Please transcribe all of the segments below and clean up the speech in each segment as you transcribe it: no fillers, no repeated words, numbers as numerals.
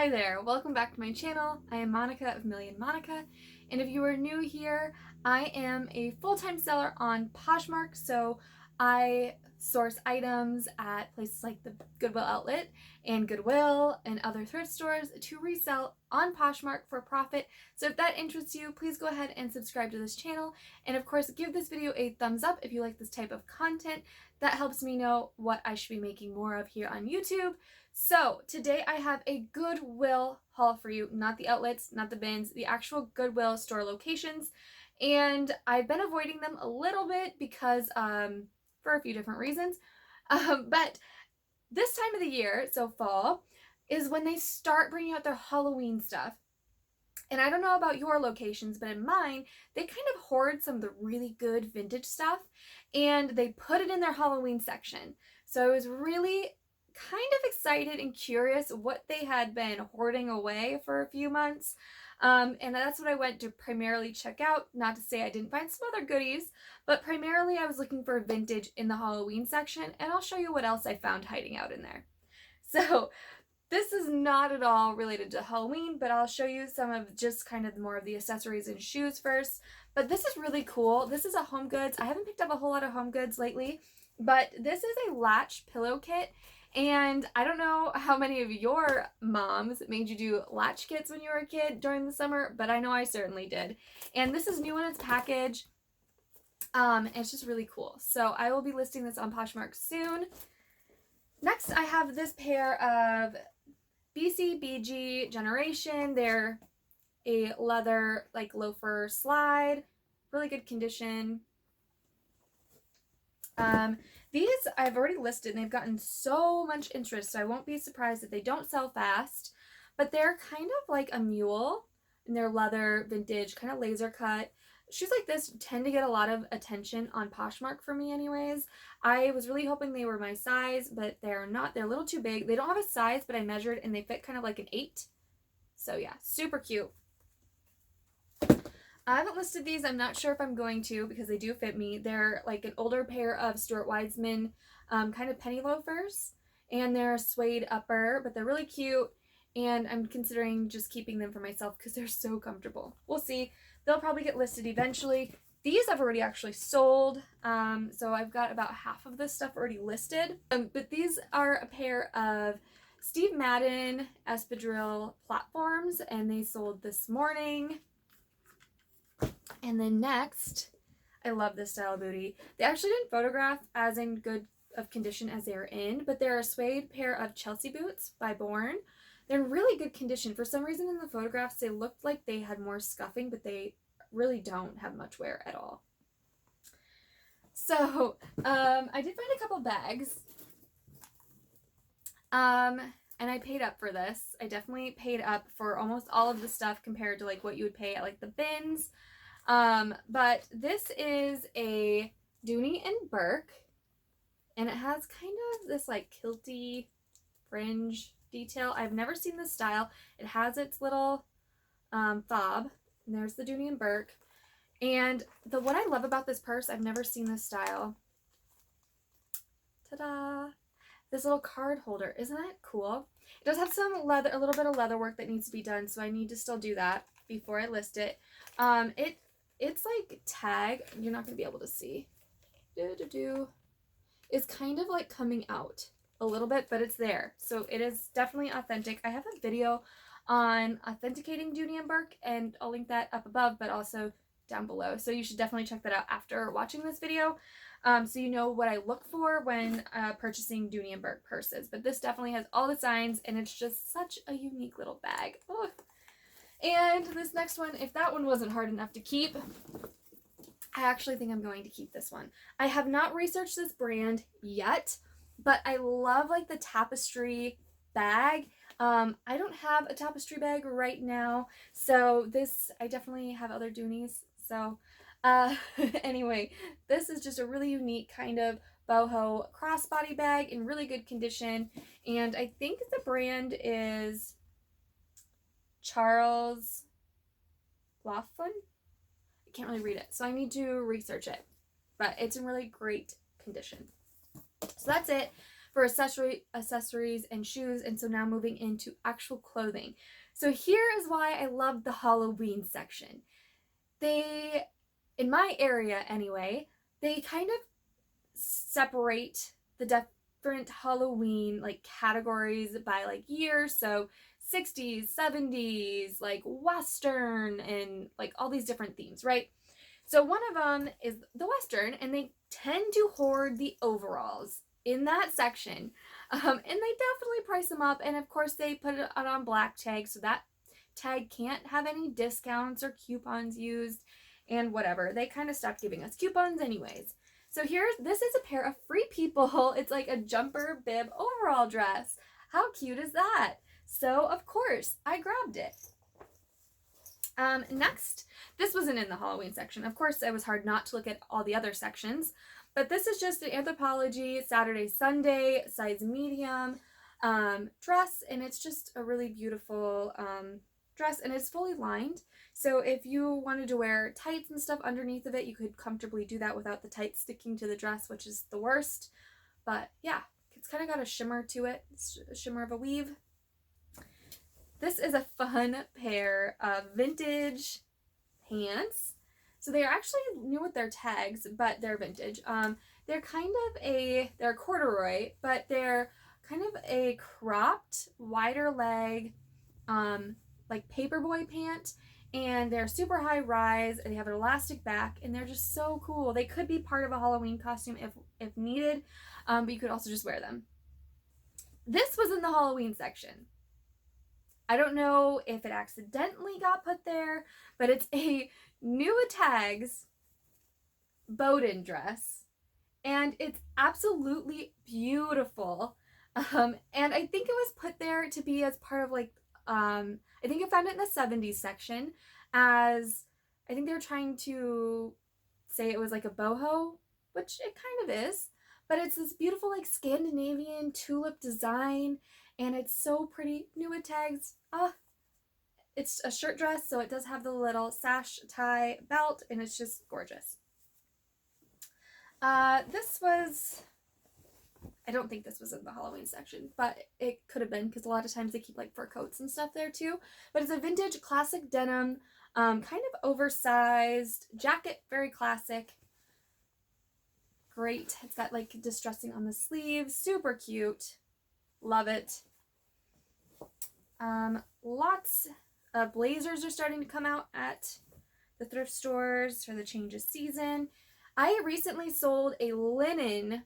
Hi there, welcome back to my channel. I am Monica of Milly and Monica, and if you are new here, I am a full-time seller on Poshmark, so I source items at places like the Goodwill outlet and Goodwill and other thrift stores to resell on Poshmark for profit. So if that interests you, please go ahead and subscribe to this channel, and of course give this video a thumbs up if you like this type of content. That helps me know what I should be making more of here on YouTube. So today I have a Goodwill haul for you, not the outlets, not the bins, the actual Goodwill store locations. And I've been avoiding them a little bit because for a few different reasons. But this time of the year, so fall, is when they start bringing out their Halloween stuff. And I don't know about your locations, but in mine, they kind of hoard some of the really good vintage stuff and they put it in their Halloween section. So I was really kind of excited and curious what they had been hoarding away for a few months. And that's what I went to primarily check out. Not to say I didn't find some other goodies, but primarily I was looking for vintage in the Halloween section, and I'll show you what else I found hiding out in there. So this is not at all related to Halloween, but I'll show you some of just kind of more of the accessories and shoes first. But this is really cool. This is a home goods. I haven't picked up a whole lot of home goods lately, but this is a latch pillow kit. And I don't know how many of your moms made you do latch kits when you were a kid during the summer, but I know I certainly did. And this is new in its package. It's just really cool. So I will be listing this on Poshmark soon. Next, I have this pair of BCBG Generation. They're a leather like loafer slide, really good condition. These I've already listed and they've gotten so much interest, so I won't be surprised if they don't sell fast, but they're kind of like a mule and they're leather, vintage, kind of laser cut. Shoes like this tend to get a lot of attention on Poshmark for me anyways. I was really hoping they were my size, but they're not. They're a little too big. They don't have a size, but I measured and they fit kind of like an 8. So yeah, super cute. I haven't listed these. I'm not sure if I'm going to because they do fit me. They're like an older pair of Stuart Weitzman kind of penny loafers, and they're suede upper, but they're really cute, and I'm considering just keeping them for myself because they're so comfortable. We'll see. They'll probably get listed eventually. These I've already actually sold, so I've got about half of this stuff already listed. But these are a pair of Steve Madden espadrille platforms, and they sold this morning. And then next, I love this style booty. They actually didn't photograph as in good of condition as they are in, but they're a suede pair of Chelsea boots by Bourne. They're in really good condition. For some reason in the photographs, they looked like they had more scuffing, but they really don't have much wear at all. So, I did find a couple bags. And I paid up for this. I definitely paid up for almost all of the stuff compared to like what you would pay at like the bins. But this is a Dooney and Burke, and it has kind of this like kilty fringe detail. I've never seen this style. It has its little fob, and there's the Dooney and Burke. And what I love about this purse, I've never seen this style. Ta-da! This little card holder. Isn't that cool? It does have some leather, a little bit of leather work that needs to be done, so I need to still do that before I list it. It's like tag. You're not going to be able to see. It's kind of like coming out a little bit, but it's there. So it is definitely authentic. I have a video on authenticating Dooney and Burke, and I'll link that up above, but also down below. So you should definitely check that out after watching this video. So you know what I look for when purchasing Dooney and Burke purses. But this definitely has all the signs, and it's just such a unique little bag. Oh. And this next one, if that one wasn't hard enough to keep, I actually think I'm going to keep this one. I have not researched this brand yet, but I love like the tapestry bag. I don't have a tapestry bag right now, so this, I definitely have other Dooneys. So anyway, this is just a really unique kind of boho crossbody bag in really good condition, and I think the brand is Charles Laughlin. I can't really read it, so I need to research it, but it's in really great condition. So that's it for accessories and shoes, and so now moving into actual clothing. So here is why I love the Halloween section. They, in my area anyway, they kind of separate the different Halloween like categories by like years. So 60s, 70s, like Western, and like all these different themes, right? So one of them is the Western, and they tend to hoard the overalls in that section. And they definitely price them up, and of course they put it on black tag, so that tag can't have any discounts or coupons used, and whatever. They kind of stopped giving us coupons anyways. So this is a pair of Free People. It's like a jumper bib overall dress. How cute is that? So of course I grabbed it. Next, this wasn't in the Halloween section. Of course, it was hard not to look at all the other sections, but this is just an Anthropologie Saturday Sunday size medium dress, and it's just a really beautiful dress, and it's fully lined. So if you wanted to wear tights and stuff underneath of it, you could comfortably do that without the tights sticking to the dress, which is the worst. But yeah, it's kind of got a shimmer to it. It's a shimmer of a weave. This is a fun pair of vintage pants. So they are actually new with their tags, but they're vintage. They're kind of they're corduroy, but they're kind of a cropped, wider leg, like paperboy pant, and they're super high rise, and they have an elastic back, and they're just so cool. They could be part of a Halloween costume if needed, but you could also just wear them. This was in the Halloween section. I don't know if it accidentally got put there, but it's a new tags Bowden dress, and it's absolutely beautiful. And I think it was put there to be as part of like, I think I found it in the 70s section, as I think they were trying to say it was like a boho, which it kind of is, but it's this beautiful like Scandinavian tulip design, and it's so pretty. New with tags. It's a shirt dress, so it does have the little sash tie belt, and it's just gorgeous. This was, I don't think this was in the Halloween section, but it could have been, because a lot of times they keep like fur coats and stuff there too. But it's a vintage classic denim, kind of oversized jacket, very classic. Great. It's got like distressing on the sleeves, super cute. Love it. Lots of blazers are starting to come out at the thrift stores for the change of season. I recently sold a linen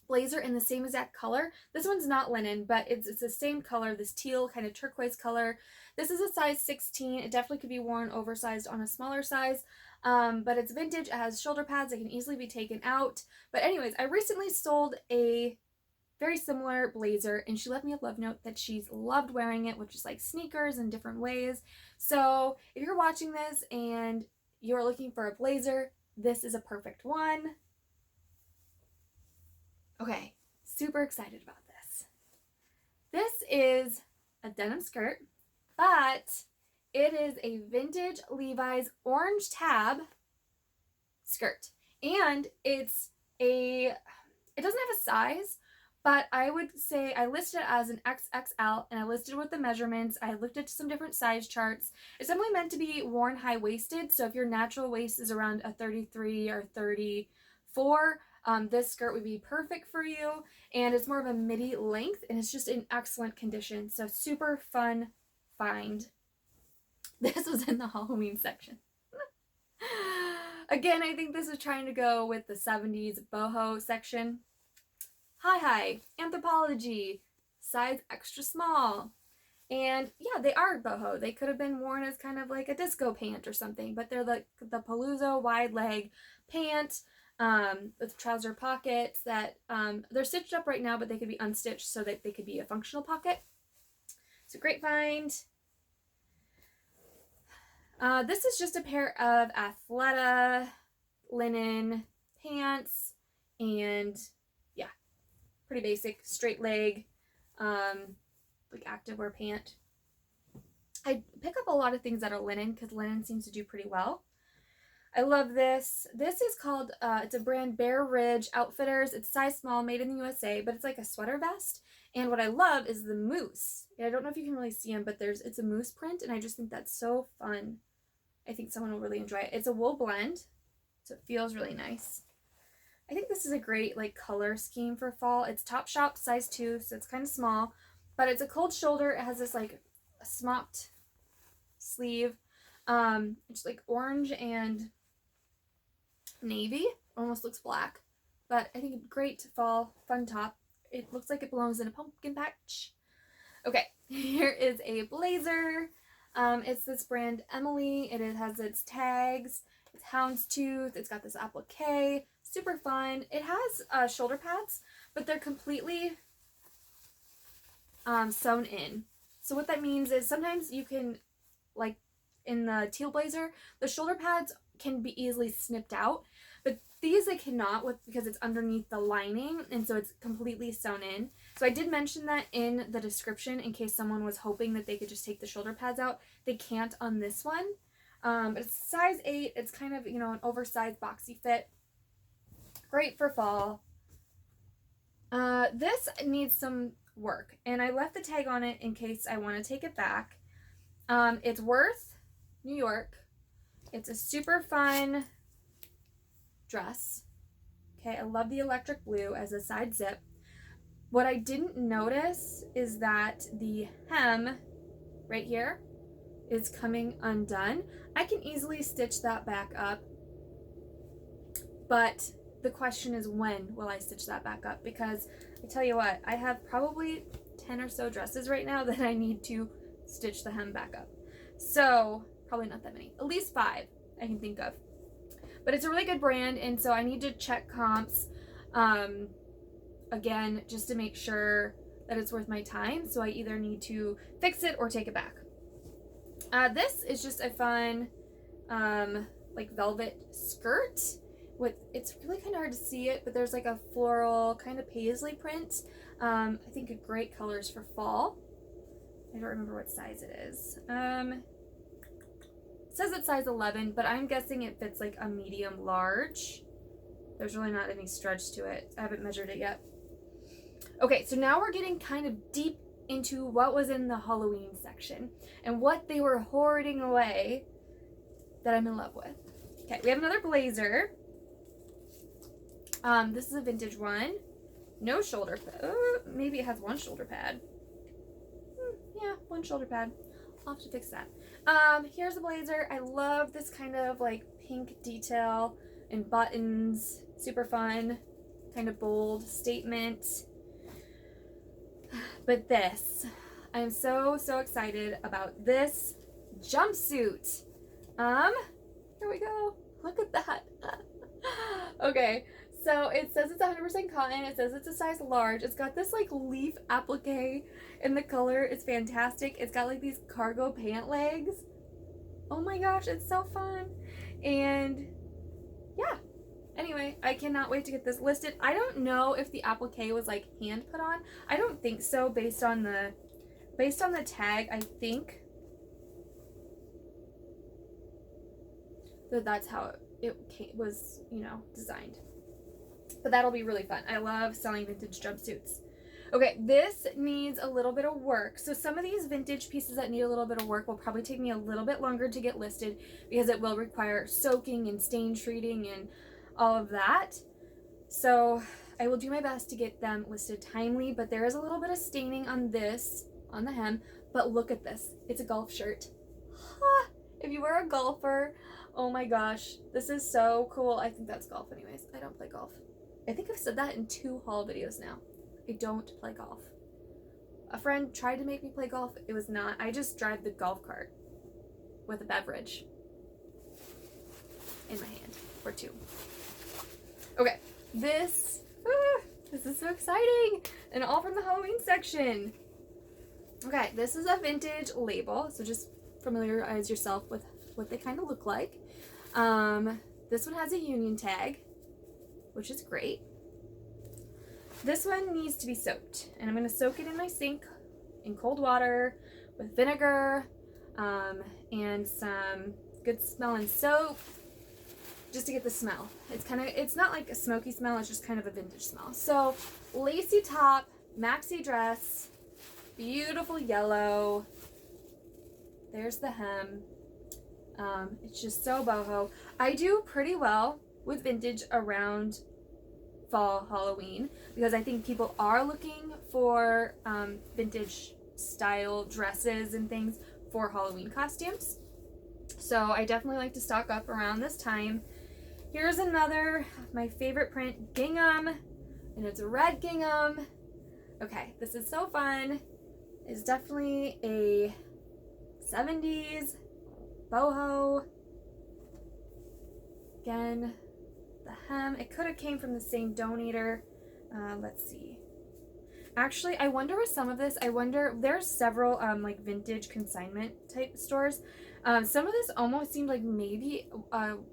blazer in the same exact color. This one's not linen, but it's the same color, this teal kind of turquoise color. This is a size 16. It definitely could be worn oversized on a smaller size, but it's vintage. It has shoulder pads that can easily be taken out. But anyways, I recently sold a very similar blazer, and she left me a love note that she's loved wearing it, which is like sneakers in different ways. So if you're watching this and you're looking for a blazer, this is a perfect one. Okay, super excited about this. This is a denim skirt, but it is a vintage Levi's orange tab skirt, and it doesn't have a size, but I would say I listed it as an XXL, and I listed with the measurements. I looked at some different size charts. It's definitely meant to be worn high-waisted, so if your natural waist is around a 33 or 34, this skirt would be perfect for you, and it's more of a midi length, and it's just in excellent condition, so super fun find. This was in the Halloween section. Again, I think this is trying to go with the 70s boho section. Hi, Anthropologie, size extra small. And yeah, they are boho. They could have been worn as kind of like a disco pant or something, but they're like the palazzo wide leg pant with trouser pockets that they're stitched up right now, but they could be unstitched so that they could be a functional pocket. So great find. This is just a pair of Athleta linen pants, and yeah, pretty basic, straight leg, like activewear pant. I pick up a lot of things that are linen because linen seems to do pretty well. I love this. This is called, it's a brand Bear Ridge Outfitters. It's size small, made in the USA, but it's like a sweater vest. And what I love is the moose. I don't know if you can really see them, but it's a moose print, and I just think that's so fun. I think someone will really enjoy it. It's a wool blend, so it feels really nice. I think this is a great like color scheme for fall. It's Topshop size 2, so it's kind of small, but it's a cold shoulder. It has this like smocked sleeve. It's like orange and navy, almost looks black, but I think great fall fun top. It looks like it belongs in a pumpkin patch. Okay, here is a blazer. It's this brand Emily. It has its tags. It's houndstooth. It's got this applique. Super fun. It has shoulder pads, but they're completely sewn in. So what that means is sometimes you can, like in the teal blazer, the shoulder pads can be easily snipped out, but these I cannot because it's underneath the lining, and so it's completely sewn in. So I did mention that in the description in case someone was hoping that they could just take the shoulder pads out. They can't on this one. But it's size 8. It's kind of, you know, an oversized boxy fit. Great for fall. This needs some work, and I left the tag on it in case I want to take it back. It's Worth, New York. It's a super fun dress. Okay, I love the electric blue as a side zip. What I didn't notice is that the hem right here is coming undone. I can easily stitch that back up, but the question is, when will I stitch that back up? Because I tell you what, I have probably 10 or so dresses right now that I need to stitch the hem back up. So probably not that many, at least 5 I can think of. But it's a really good brand, and so I need to check comps again just to make sure that it's worth my time. So I either need to fix it or take it back. This is just a fun like velvet skirt with, it's really kind of hard to see it, but there's like a floral kind of paisley print. I think great colors for fall. I don't remember what size it is. It says it's size 11, but I'm guessing it fits like a medium large. There's really not any stretch to it. I haven't measured it yet. Okay, so now we're getting kind of deep into what was in the Halloween section and what they were hoarding away that I'm in love with. Okay, we have another blazer. This is a vintage one. No shoulder pad. Maybe it has one shoulder pad. Yeah, one shoulder pad. I'll have to fix that. Here's a blazer. I love this kind of like pink detail and buttons. Super fun, kind of bold statement. But this, I'm so excited about this jumpsuit. Here we go. Look at that. Okay, so it says it's 100% cotton. It says it's a size large. It's got this like leaf applique, and the color is fantastic. It's got like these cargo pant legs. Oh my gosh, it's so fun. And yeah. Anyway, I cannot wait to get this listed. I don't know if the applique was like hand put on. I don't think so based on the tag. I think that's how it was, you know, designed. But that'll be really fun. I love selling vintage jumpsuits. Okay, this needs a little bit of work. So some of these vintage pieces that need a little bit of work will probably take me a little bit longer to get listed because it will require soaking and stain treating and all of that. So I will do my best to get them listed timely, but there is a little bit of staining on this, on the hem, but look at this. It's a golf shirt. If you were a golfer, oh my gosh, this is so cool. I think that's golf anyways. I don't play golf. I think I've said that in 2 haul videos now. I don't play golf. A friend tried to make me play golf. It was not. I just drive the golf cart with a beverage in my hand, or 2. Okay, this is so exciting, and all from the Halloween section. Okay, this is a vintage label, so just familiarize yourself with what they kind of look like. This one has a union tag, which is great. This one needs to be soaked, and I'm going to soak it in my sink in cold water with vinegar and some good smelling soap. just to get the smell. It's not like a smoky smell, it's just kind of a vintage smell. So, lacy top, maxi dress, beautiful yellow. There's the hem. It's just so boho. I do pretty well with vintage around fall, Halloween, because I think people are looking for vintage style dresses and things for Halloween costumes. So I definitely like to stock up around this time. Here's another, my favorite print, gingham, and it's a red gingham. Okay, this is so fun. It's definitely a 70s boho. Again, the hem, it could have came from the same donator. Let's see. Actually, I wonder with some of this, there's several like vintage consignment type stores. Some of this almost seemed like maybe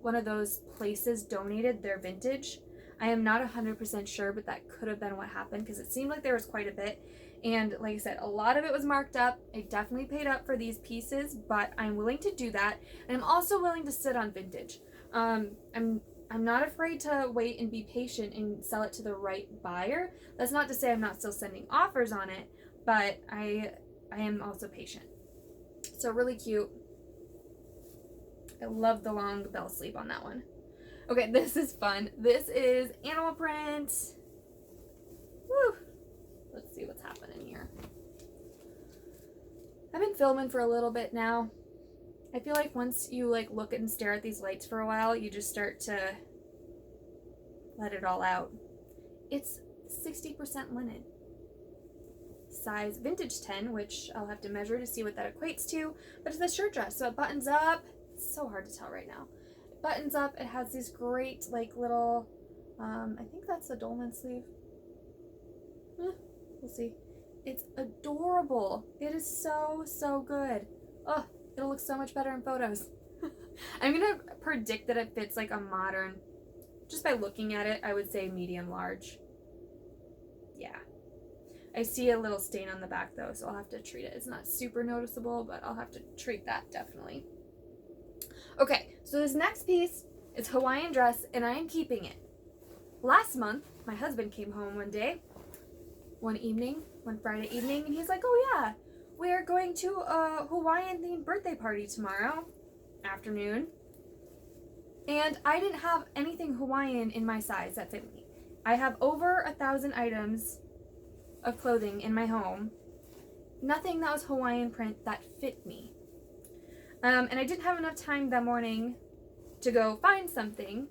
one of those places donated their vintage. I am not 100% sure, but that could have been what happened because it seemed like there was quite a bit. And like I said, a lot of it was marked up. I definitely paid up for these pieces, but I'm willing to do that. And I'm also willing to sit on vintage. I'm not afraid to wait and be patient and sell it to the right buyer. That's not to say I'm not still sending offers on it, but I am also patient. So really cute. I love the long bell sleeve on that one. Okay, this is fun. This is animal print. Woo! Let's see what's happening here. I've been filming for a little bit now. I feel like once you like look and stare at these lights for a while, you just start to let it all out. It's 60% linen. Size vintage 10, which I'll have to measure to see what that equates to, but it's a shirt dress, so it buttons up. It's so hard to tell right now. It buttons up, it has these great like little, I think that's a dolman sleeve. We'll see. It's adorable. It is so, so good. Oh, it'll look so much better in photos. I'm gonna predict that it fits like a modern, just by looking at it, I would say medium large. Yeah. I see a little stain on the back though, so I'll have to treat it. It's not super noticeable, but I'll have to treat that definitely. Okay, so this next piece is Hawaiian dress, and I am keeping it. Last month, my husband came home one Friday evening, and he's like, oh yeah, we're going to a Hawaiian themed birthday party tomorrow afternoon. And I didn't have anything Hawaiian in my size that fit me. I have over 1,000 items of clothing in my home. Nothing that was Hawaiian print that fit me. And I didn't have enough time that morning to go find something.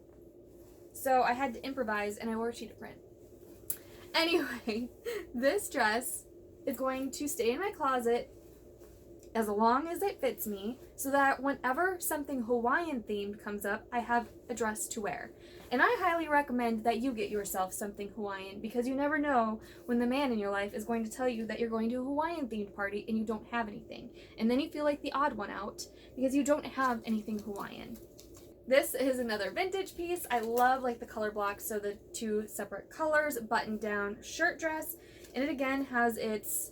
So I had to improvise, and I wore a cheetah print. Anyway, this dress is going to stay in my closet as long as it fits me, so that whenever something Hawaiian themed comes up, I have a dress to wear. And I highly recommend that you get yourself something Hawaiian, because you never know when the man in your life is going to tell you that you're going to a Hawaiian themed party and you don't have anything. And then you feel like the odd one out because you don't have anything Hawaiian. This is another vintage piece. I love like the color blocks, so the two separate colors, button down shirt dress, and it again has its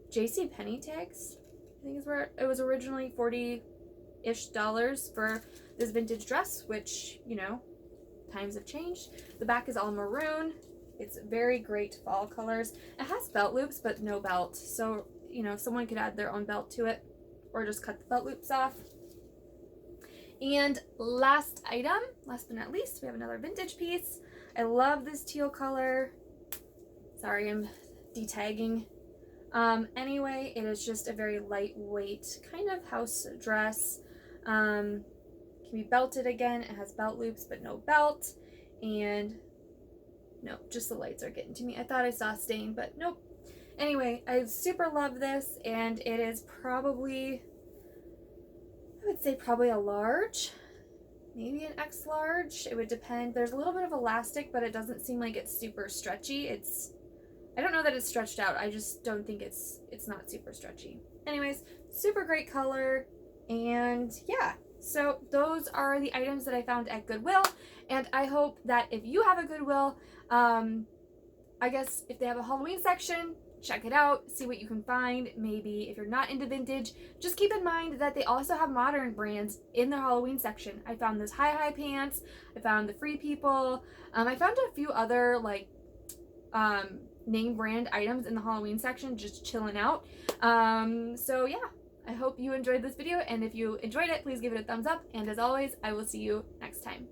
JCPenney tags. I think is where it was originally $40-ish for this vintage dress, which, you know, times have changed. The back is all maroon. It's very great fall colors. It has belt loops, but no belt. So, you know, someone could add their own belt to it or just cut the belt loops off. And last item, last but not least, we have another vintage piece. I love this teal color. Sorry, I'm detagging. Anyway, it is just a very lightweight kind of house dress. Can be belted again. It has belt loops, but no belt. And no, just the lights are getting to me. I thought I saw a stain, but nope. Anyway, I super love this, and it is probably, I would say probably a large, maybe an X large. It would depend. There's a little bit of elastic, but it doesn't seem like it's super stretchy. I don't know that it's stretched out. I just don't think it's not super stretchy. Anyways, super great color. And yeah, so those are the items that I found at Goodwill. And I hope that if you have a Goodwill, I guess if they have a Halloween section, check it out, see what you can find. Maybe if you're not into vintage, just keep in mind that they also have modern brands in their Halloween section. I found this High Pants, I found the Free People, I found a few other like name brand items in the Halloween section just chilling out. So yeah, I hope you enjoyed this video, and if you enjoyed it, please give it a thumbs up, and as always, I will see you next time.